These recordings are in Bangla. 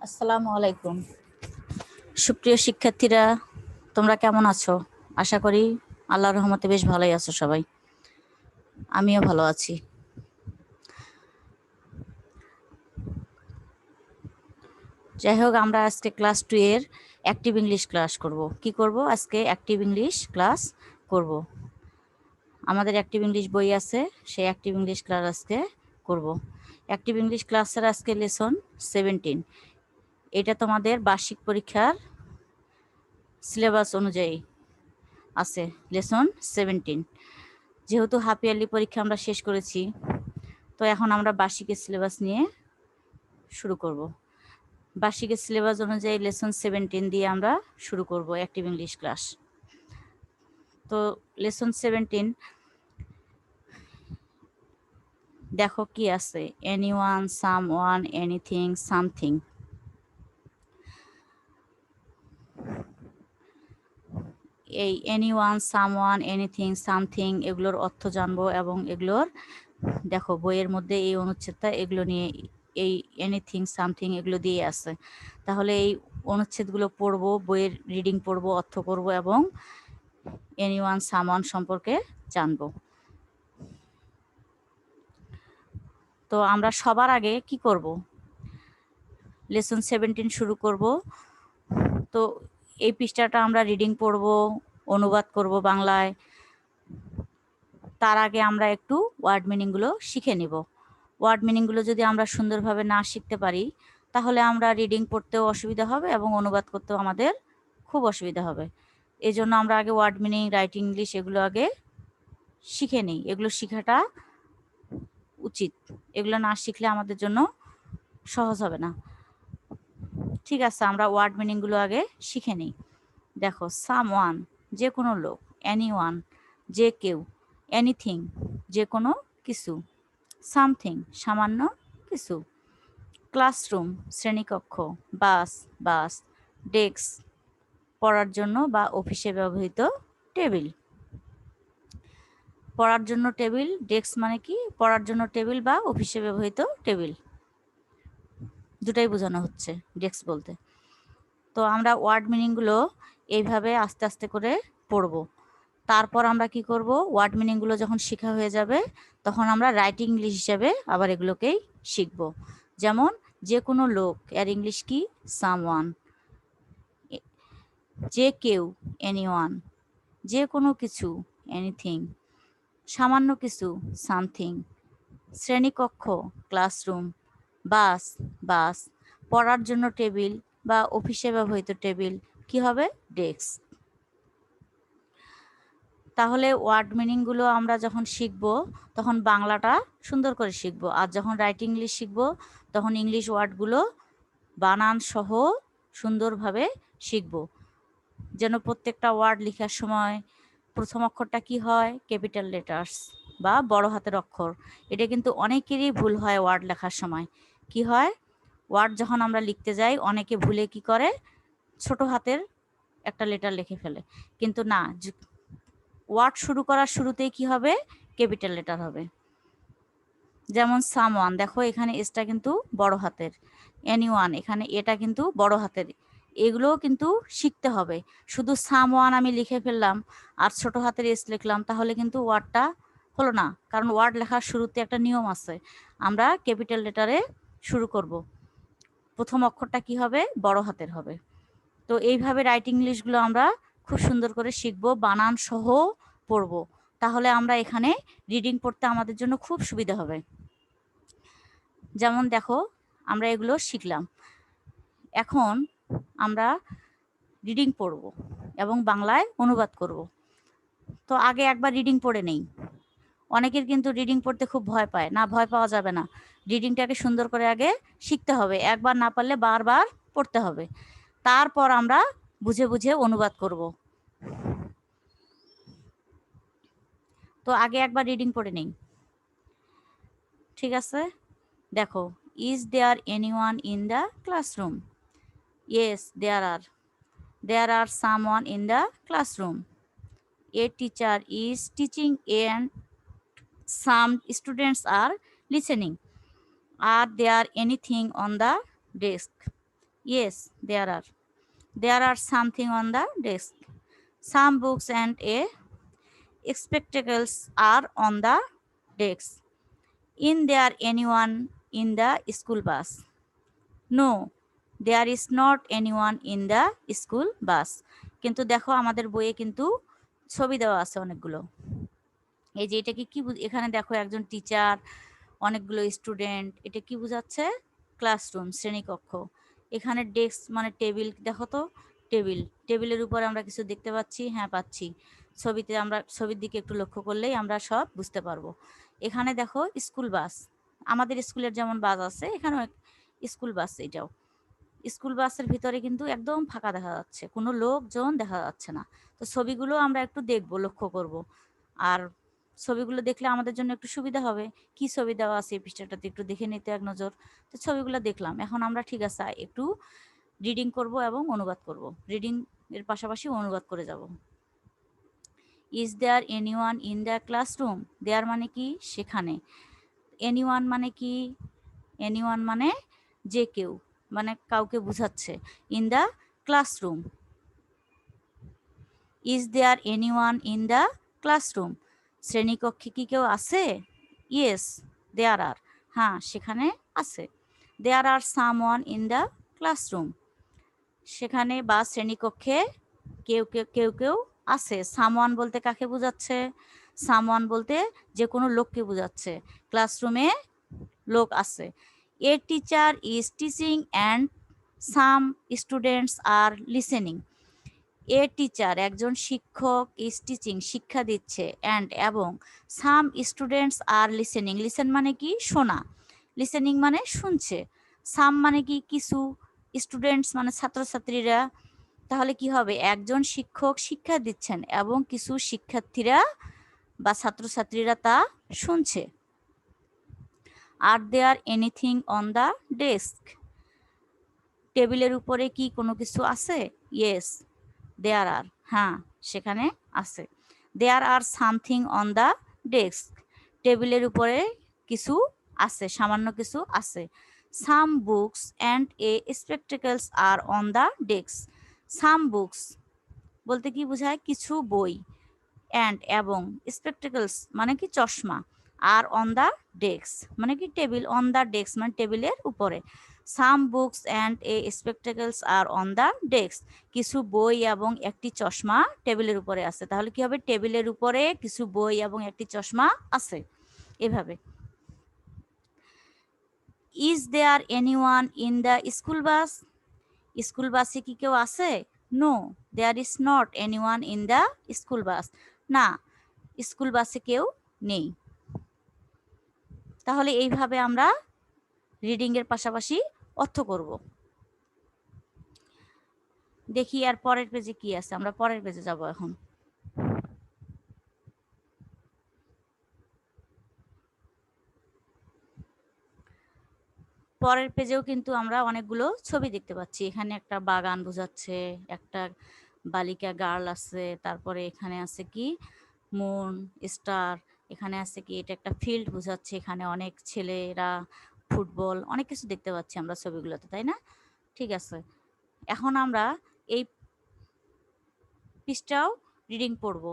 আসসালামু আলাইকুম। সুপ্রিয় শিক্ষার্থীরা, তোমরা কেমন আছো? আশা করি আল্লাহর রহমতে বেশ ভালোই আছো সবাই। আমিও ভালো আছি। যাই হোক, আমরা আজকে ক্লাস 2 এর অ্যাক্টিভ ইংলিশ ক্লাস করব। কি করব? আজকে অ্যাক্টিভ ইংলিশ ক্লাস করব। আমাদের অ্যাক্টিভ ইংলিশ বই আছে, সেই অ্যাক্টিভ ইংলিশ ক্লাস আজকে করব। অ্যাক্টিভ ইংলিশ ক্লাসের আজকে লেসন 17। এটা তোমাদের বার্ষিক পরীক্ষার সিলেবাস অনুযায়ী আছে লেসন 17। যেহেতু হাফ ইয়ারলি পরীক্ষা আমরা শেষ করেছি, তো এখন আমরা বার্ষিকের সিলেবাস নিয়ে শুরু করব। বার্ষিকের সিলেবাস অনুযায়ী লেসন 17 দিয়ে আমরা শুরু করব অ্যাক্টিভ ইংলিশ ক্লাস। তো লেসন 17 দেখো কি আছে। Anyone, someone, anything, something. এই এনিওয়ান, সামওয়ান, এনিথিং, সামথিং এগুলোর অর্থ জানবো এবং এগুলোর দেখো বইয়ের মধ্যে এই অনুচ্ছেদটা এগুলো নিয়ে, এই এনিথিং, সামথিং এগুলো দিয়ে আছে। তাহলে এই অনুচ্ছেদগুলো পড়বো, বইয়ের রিডিং পড়বো, অর্থ করব এবং এনিওয়ান, সামওয়ান সম্পর্কে জানবো। তো আমরা সবার আগে কি করব? লেসন 17 শুরু করব। তো এই পৃষ্ঠাটা আমরা রিডিং পড়ব, অনুবাদ করব বাংলায়। তার আগে আমরা একটু ওয়ার্ড মিনিংগুলো শিখে নিব। ওয়ার্ড মিনিংগুলো যদি আমরা সুন্দরভাবে না শিখতে পারি, তাহলে আমরা রিডিং পড়তেও অসুবিধা হবে এবং অনুবাদ করতেও আমাদের খুব অসুবিধা হবে। এই জন্য আমরা আগে ওয়ার্ড মিনিং, রাইটিং ইংলিশ এগুলো আগে শিখে নিই। এগুলো শেখাটা উচিত। এগুলো না শিখলে আমাদের জন্য সহজ হবে না। ঠিক আছে, আমরা ওয়ার্ড মিনিংগুলো আগে শিখে নিই। দেখো, সামওয়ান যে কোনো লোক, এনিওয়ান যে কেউ, এনিথিং যে কোনো কিছু, সামথিং সামান্য কিছু, ক্লাসরুম শ্রেণীকক্ষ, বাস বাস, ডেস্ক পড়ার জন্য বা অফিসে ব্যবহৃত টেবিল। পড়ার জন্য টেবিল, ডেস্ক মানে কি? পড়ার জন্য টেবিল বা অফিসে ব্যবহৃত টেবিল, দুটাই বোঝানো হচ্ছে ডেস্ক বলতে। তো আমরা ওয়ার্ড মিনিংগুলো এইভাবে আস্তে আস্তে করে পড়ব। তারপর আমরা কি করব? ওয়ার্ড মিনিংগুলো যখন শেখা হয়ে যাবে, তখন আমরা রাইটিং ইংলিশ হিসাবে আবার এগুলোকেই শিখব। যেমন যে কোনো লোক, এর ইংলিশ কি? সামওয়ান। যে কেউ, এনিওয়ান। যে কোনো কিছু, এনিথিং। সামান্য কিছু, সামথিং। শ্রেণীকক্ষ, ক্লাসরুম। বাস বাস। পড়ার জন্য টেবিল বা অফিসে ব্যবহৃত টেবিল কি হবে? ডেস্ক। তাহলে ওয়ার্ড মিনিংগুলো আমরা যখন শিখব, তখন বাংলাটা সুন্দর করে শিখব। আর যখন রাইটিং ইংলিশ শিখব, তখন ইংলিশ ওয়ার্ডগুলো বানান সহ সুন্দরভাবে শিখব। যেন প্রত্যেকটা ওয়ার্ড লেখার সময় প্রথম অক্ষরটা কি হয়? ক্যাপিটাল লেটার্স বা বড় হাতের অক্ষর। এটা কিন্তু অনেকেরই ভুল হয় ওয়ার্ড লেখার সময়। কি হয়? ওয়ার্ড যখন আমরা লিখতে যাই, অনেকে ভুলে কি করে? ছোট হাতের একটা লেটার লিখে ফেলে। কিন্তু না, ওয়ার্ড শুরু করার শুরুতেই কি হবে? ক্যাপিটাল লেটার হবে। যেমন সামওয়ান, দেখো এখানে এসটা কিন্তু বড় হাতের। এনিওয়ান, এখানে এটা কিন্তু বড় হাতের। এগুলোও কিন্তু শিখতে হবে। শুধু সামওয়ান আমি লিখে ফেললাম আর ছোট হাতের এস লিখলাম, তাহলে কিন্তু ওয়ার্ডটা হলো না। কারণ ওয়ার্ড লেখার শুরুতে একটা নিয়ম আছে, আমরা ক্যাপিটাল লেটারে শুরু করব। প্রথম অক্ষরটা কি হবে? বড় হাতের হবে। তো এইভাবে রাইটিং ইংলিশগুলো আমরা খুব সুন্দর করে শিখব, বানান সহ পড়ব। তাহলে আমরা এখানে রিডিং পড়তে আমাদের জন্য খুব সুবিধা হবে। যেমন দেখো, আমরা এগুলো শিখলাম। এখন আমরা রিডিং পড়ব এবং বাংলায় অনুবাদ করব। তো আগে একবার রিডিং পড়ে নেই। অনেকের কিন্তু রিডিং পড়তে খুব ভয় পায়। না, ভয় পাওয়া যাবে না। রিডিংটাকে সুন্দর করে আগে শিখতে হবে। একবার না পারলে বারবার পড়তে হবে। তারপর আমরা বুঝে বুঝে অনুবাদ করব। তো আগে একবার রিডিং পড়ে নেই। ঠিক আছে, দেখো, is there anyone in the classroom? Yes, there are someone in the classroom. A teacher is teaching and some students are listening. Are there anything on the desk? Yes, there are something on the desk. Some books and a spectacles are on the desk. In there anyone in the school bus? No, there is not anyone in the school bus. কিন্তু দেখো আমাদের বইয়ে কিন্তু ছবি দেওয়া আছে অনেকগুলো। এই যে এটা কি এখানে দেখো একজন টিচার, অনেকগুলো স্টুডেন্ট, এটা কি বোঝাচ্ছে? ক্লাসরুম, শ্রেণীকক্ষ। এখানে ডেস্ক মানে টেবিল, দেখো তো টেবিলের উপরে আমরা কিছু দেখতে পাচ্ছি, হ্যাঁ পাচ্ছি। ছবিতে আমরা ছবির দিকে একটু লক্ষ্য করলেই আমরা সব বুঝতে পারবো। এখানে দেখো স্কুল বাস, আমাদের স্কুলের যেমন বাস আছে এখানেও স্কুল বাস। এটাও স্কুল বাসের ভিতরে কিন্তু একদম ফাঁকা দেখা যাচ্ছে, কোনো লোকজন দেখা যাচ্ছে না। তো ছবিগুলো আমরা একটু দেখবো, লক্ষ্য করব। আর ছবিগুলো দেখলে আমাদের জন্য একটু সুবিধা হবে। কি ছবি দেওয়া আছে এই পৃষ্ঠাটাতে একটু দেখে নিতে এক নজর। তো ছবিগুলো দেখলাম, এখন আমরা ঠিক আছে একটু রিডিং করব এবং অনুবাদ করব। রিডিং এর পাশাপাশি অনুবাদ করে যাব। Is there anyone in the classroom? There মানে কি? সেখানে। এনিওয়ান মানে কি? এনিওয়ান মানে যে কেউ, মানে কাউকে বোঝাচ্ছে। In the classroom. Is there anyone in the classroom? শ্রেণীকক্ষে কি কেউ আছে? Yes, there are. হ্যাঁ, সেখানে আছে। There are someone in the classroom. সেখানে বা শ্রেণীকক্ষে কেউ আছে। সামওয়ান বলতে কাকে বোঝাচ্ছে? সামওয়ান বলতে যে কোনো লোককে বোঝাচ্ছে। ক্লাসরুমে লোক আছে। A teacher is teaching and some students are listening. A teacher একজন শিক্ষক, ইজ টিচিং শিক্ষা দিচ্ছে, অ্যান্ড এবং some students are listening. Listen মানে কি? শোনা। লিসেনিং মানে শুনছে। সাম মানে কি? কিছু। স্টুডেন্টস মানে ছাত্রছাত্রীরা। তাহলে কি হবে? একজন শিক্ষক শিক্ষা দিচ্ছেন এবং কিছু শিক্ষার্থীরা বা ছাত্রছাত্রীরা তা শুনছে। Are there anything on the desk? টেবিলের উপরে কি কোনো কিছু আছে? Yes, there are. হ্যাঁ, সেখানে আছে। There are something on the desk. টেবিলের উপরে কিছু আছে, সামান্য কিছু আছে। Some books and a spectacles are on the desk. Some books বলতে কি বোঝায়? কিছু বই। অ্যান্ড এবং স্পেকটেকলস মানে কি? চশমা। আর অন দ্য ডেস্ক মানে কি? টেবিল। অন দ্য ডেস্ক মানে টেবিলের উপরে। Some books and a spectacles are on the desk. কিছু বই এবং একটি চশমা টেবিলের উপরে আছে। তাহলে কি হবে? টেবিলের উপরে কিছু বই এবং একটি চশমা আছে। এভাবে। Is there anyone in the school bus? School বাসে কি কেউ আছে? No, there is not anyone in the school bus. না, স্কুল বাসে কেউ নেই। তাহলে এইভাবে আমরা রিডিং এর পাশাপাশি অর্থ করব। দেখি আর পরের পেজে কি আছে, আমরা পরের পেজে যাব এখন। পরের পেজেও কিন্তু আমরা অনেকগুলো ছবি দেখতে পাচ্ছি। এখানে একটা বাগান বোঝাচ্ছে, একটা বালিকা গার্ল আছে, তারপরে এখানে আছে কি? Moon, star. এখানে আছে কি? এটা একটা ফিল্ড বোঝাচ্ছে, এখানে অনেক ছেলেরা ফুটবল, অনেক কিছু দেখতে পাচ্ছি আমরা ছবিগুলোতে, তাই না? ঠিক আছে, এখন আমরা এই পৃষ্ঠাও রিডিং পড়ব,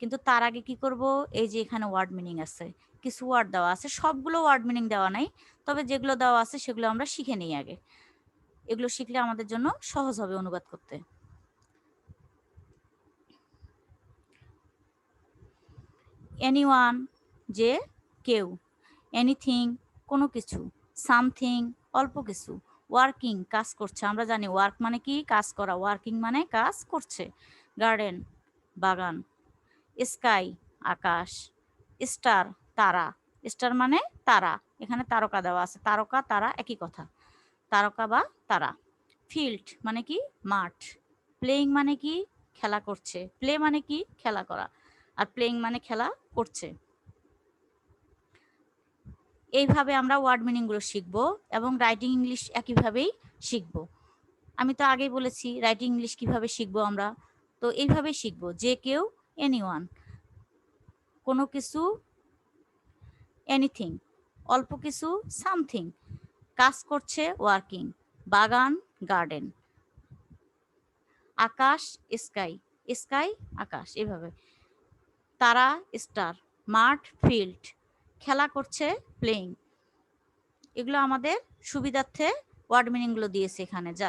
কিন্তু তার আগে কি করব? এই যে এখানে ওয়ার্ড মিনিং আছে, কিছু ওয়ার্ড দেওয়া আছে, সবগুলো ওয়ার্ড মিনিং দেওয়া নাই, তবে যেগুলো দেওয়া আছে সেগুলো আমরা শিখে নিই আগে। এগুলো শিখলে আমাদের জন্য সহজ হবে অনুবাদ করতে। এনিওয়ান যে কেউ, এনিথিং কোনো কিছু, সামথিং অল্প কিছু, ওয়ার্কিং কাজ করছে। আমরা জানি ওয়ার্ক মানে কি? কাজ করা। ওয়ার্কিং মানে কাজ করছে। গার্ডেন বাগান। স্কাই আকাশ। স্টার তারা। স্টার মানে তারা, এখানে তারকা দেওয়া আছে। তারকা তারা একই কথা, তারকা বা তারা। ফিল্ড মানে কি? মাঠ। প্লেয়িং মানে কি? খেলা করছে। প্লে মানে কি? খেলা করা, আর প্লেয়িং মানে খেলা করছে। এইভাবে আমরা ওয়ার্ড মিনিংগুলো শিখব এবং রাইটিং ইংলিশ একইভাবেই শিখব। আমি তো আগেই বলেছি রাইটিং ইংলিশ কিভাবে শিখবো আমরা, তো এইভাবেই শিখবো। যে কেউ, এনিওয়ান কোনো কিছু, এনিথিং অল্প কিছু, সামথিং কাজ করছে, ওয়ার্কিং বাগান, গার্ডেন। আকাশ স্কাই, স্কাই আকাশ, এভাবে। তারা স্টার, মাঠ ফিল্ড, খেলা করছে প্লেইং। এগুলো আমাদের সুবিধার্থে ওয়ার্ড মিনিংগুলো দিয়েছে এখানে, যা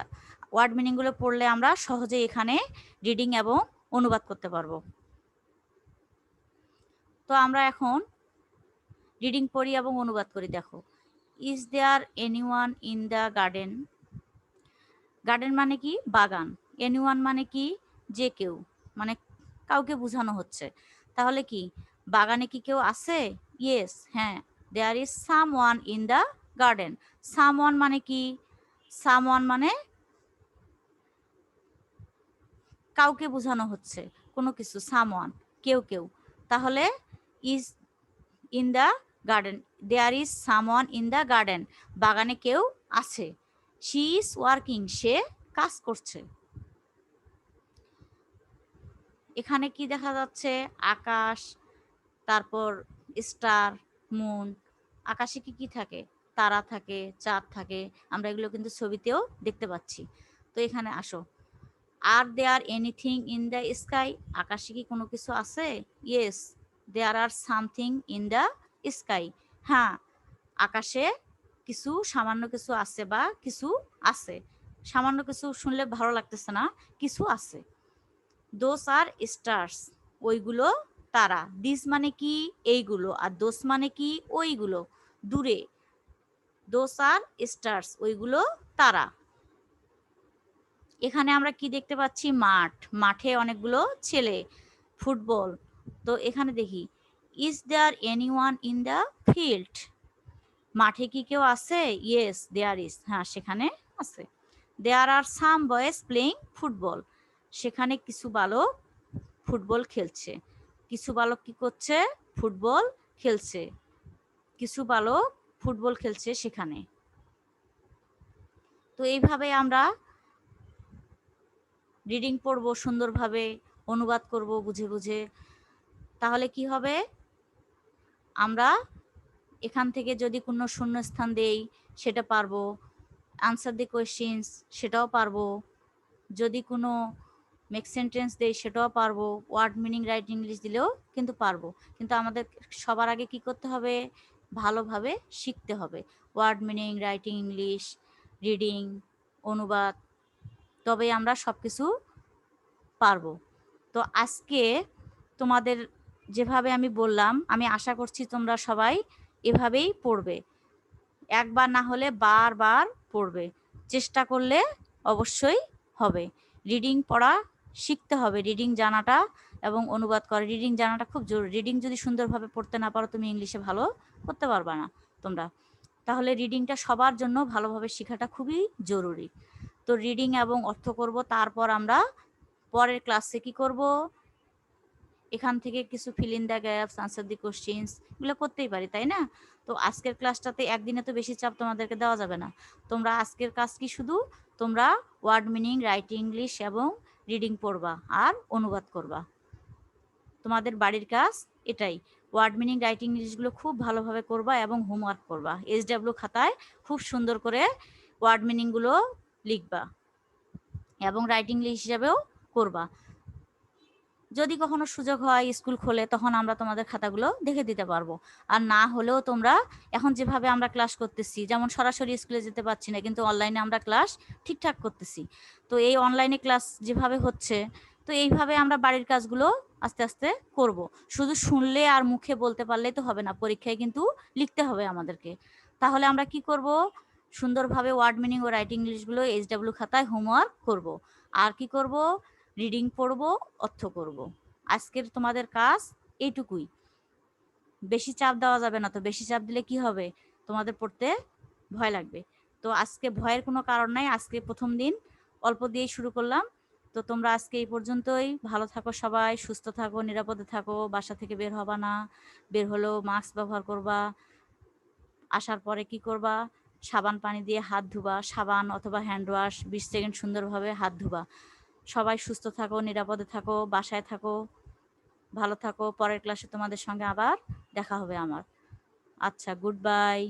ওয়ার্ড মিনিংগুলো পড়লে আমরা সহজেই এখানে রিডিং এবং অনুবাদ করতে পারবো। তো আমরা এখন রিডিং পড়ি এবং অনুবাদ করি। দেখো, is there anyone in the garden. Garden মানে কি? বাগান। এনিওয়ান মানে কি? যে কেউ, মানে কাউকে বোঝানো হচ্ছে। তাহলে কি বাগানে কি কেউ আছে? ইয়েস, হ্যাঁ। There is someone in the garden. Someone মানে কি? সামওয়ান মানে কাউকে বোঝানো হচ্ছে, কোনো কিছু। সামওয়ান, কেউ কেউ। তাহলে is in the garden, there is someone in the garden, বাগানে কেউ আছে। শি ইজ ওয়ার্কিং, সে কাজ করছে। এখানে কি দেখা যাচ্ছে? আকাশ, তারপর স্টার, মুন। আকাশে কি কি থাকে? তারা থাকে, চাঁদ থাকে। আমরা এগুলো কিন্তু ছবিতেও দেখতে পাচ্ছি। তো এখানে আসো, are there anything in the sky, আকাশে কি কোনো কিছু আছে? Yes, there are something in the sky, হ্যাঁ, আকাশে কিছু, সামান্য কিছু আছে বা কিছু আছে। সামান্য কিছু শুনলে ভালো লাগতেছে না, কিছু আছে। দোস আর স্টার্স, ওইগুলো তারা। দিস মানে কি? এইগুলো। আর দোস মানে কি? ওইগুলো, দূরে। দোস আর স্টার্স, ওইগুলো তারা। এখানে আমরা কি দেখতে পাচ্ছি? মাঠ, মাঠে অনেকগুলো ছেলে, ফুটবল। তো এখানে দেখি, is there anyone in the field, মাঠে কি কেউ আছে? ইয়েস, দেয়ার ইজ, হ্যাঁ, সেখানে আছে। There R some boys playing football, সেখানে কিছু বালক ফুটবল খেলছে। কিছু বালক কি করছে? ফুটবল খেলছে। কিছু বালক ফুটবল খেলছে সেখানে। তো এইভাবে আমরা রিডিং পড়বো সুন্দরভাবে, অনুবাদ করব বুঝে বুঝে। তাহলে কি হবে? আমরা এখান থেকে যদি কোনো শূন্যস্থান দেই সেটা পারবো, আনসার দি কোয়েশ্চেন্স সেটাও পারবো, যদি কোনো মেক সেন্টেন্স দেই সেটাও পারবো, ওয়ার্ড মিনিং রাইট ইংলিশ দিলেও কিন্তু পারবো। কিন্তু আমাদের সবার আগে কি করতে হবে? ভালোভাবে শিখতে হবে word meaning, writing English, reading, অনুবাদ, তবেই আমরা সব কিছু পারবো। তো আজকে তোমাদের যেভাবে আমি বললাম, আমি আশা করছি তোমরা সবাই এভাবেই পড়বে। একবার না হলে বারবার পড়বে, চেষ্টা করলে অবশ্যই হবে। রিডিং পড়া শিখতে হবে, রিডিং জানাটা এবং অনুবাদ করা। রিডিং জানাটা খুব জরুরি। রিডিং যদি সুন্দরভাবে পড়তে না পারো, তুমি ইংলিশে ভালো করতে পারবা না তোমরা। তাহলে রিডিংটা সবার জন্য ভালোভাবে শেখাটা খুবই জরুরি। তো রিডিং এবং অর্থ করব, তারপর আমরা পরের ক্লাসে কি করব? এখান থেকে কিছু fill in the gaps, answer the questions, এগুলো করতেই পারি, তাই না? তো আজকের ক্লাসটাতে একদিনে তো বেশি চাপ তোমাদেরকে দেওয়া যাবে না। তোমরা আজকের কাজ কি? শুধু তোমরা ওয়ার্ড মিনিং, রাইটিং ইংলিশ এবং রিডিং পড়বা আর অনুবাদ করবা। তোমাদের বাড়ির কাজ এটাই। ওয়ার্ড মিনিং, রাইটিং ইংলিশগুলো খুব ভালোভাবে করবা এবং হোমওয়ার্ক করবা। SW খাতায় খুব সুন্দর করে ওয়ার্ড মিনিংগুলো লিখবা এবং রাইটিং ইংলিশ হিসাবেও করবা। যদি কখনো সুযোগ হয়, স্কুল খোলে, তখন আমরা তোমাদের খাতাগুলো দেখে দিতে পারবো। আর না হলেও তোমরা এখন যেভাবে আমরা ক্লাস করতেছি, যেমন সরাসরি স্কুলে যেতে পারছি না, কিন্তু অনলাইনে আমরা ক্লাস ঠিকঠাক করতেছি। তো এই অনলাইনে ক্লাস যেভাবে হচ্ছে, তো এইভাবে আমরা বাড়ির কাজগুলো আস্তে আস্তে করব। শুধু শুনলে আর মুখে বলতে পারলেই তো হবে না, পরীক্ষায় কিন্তু লিখতে হবে আমাদেরকে। তাহলে আমরা কি করব? সুন্দরভাবে ওয়ার্ড মিনিং ও রাইটিং ইংলিশগুলো SW খাতায় হোমওয়ার্ক করব। আর কি করব? রিডিং পড়ব, অর্থ করব। আজকের তোমাদের কাজ এইটুকুই। বেশি চাপ দেওয়া যাবে না, তো বেশি চাপ দিলে কি হবে? তোমাদের পড়তে ভয় লাগবে। তো আজকে ভয়ের কোনো কারণ নাই, আজকে প্রথম দিন, অল্প দিয়েই শুরু করলাম। তো তোমরা আজকে এই পর্যন্তই। ভালো থাকো সবাই, সুস্থ থাকো, নিরাপদে থাকো, বাসা থেকে বের হবা না, বের হলেও মাস্ক ব্যবহার করবা। আসার পরে কি করবা? সাবান পানি দিয়ে হাত ধুবা, সাবান অথবা হ্যান্ড ওয়াশ, 20 সেকেন্ড সুন্দরভাবে হাত ধুবা। সবাই সুস্থ থাকো, নিরাপদে থাকো, বাসায় থাকো, ভালো থাকো। পরের ক্লাসে তোমাদের সঙ্গে আবার দেখা হবে আমার। আচ্ছা, গুড বাই।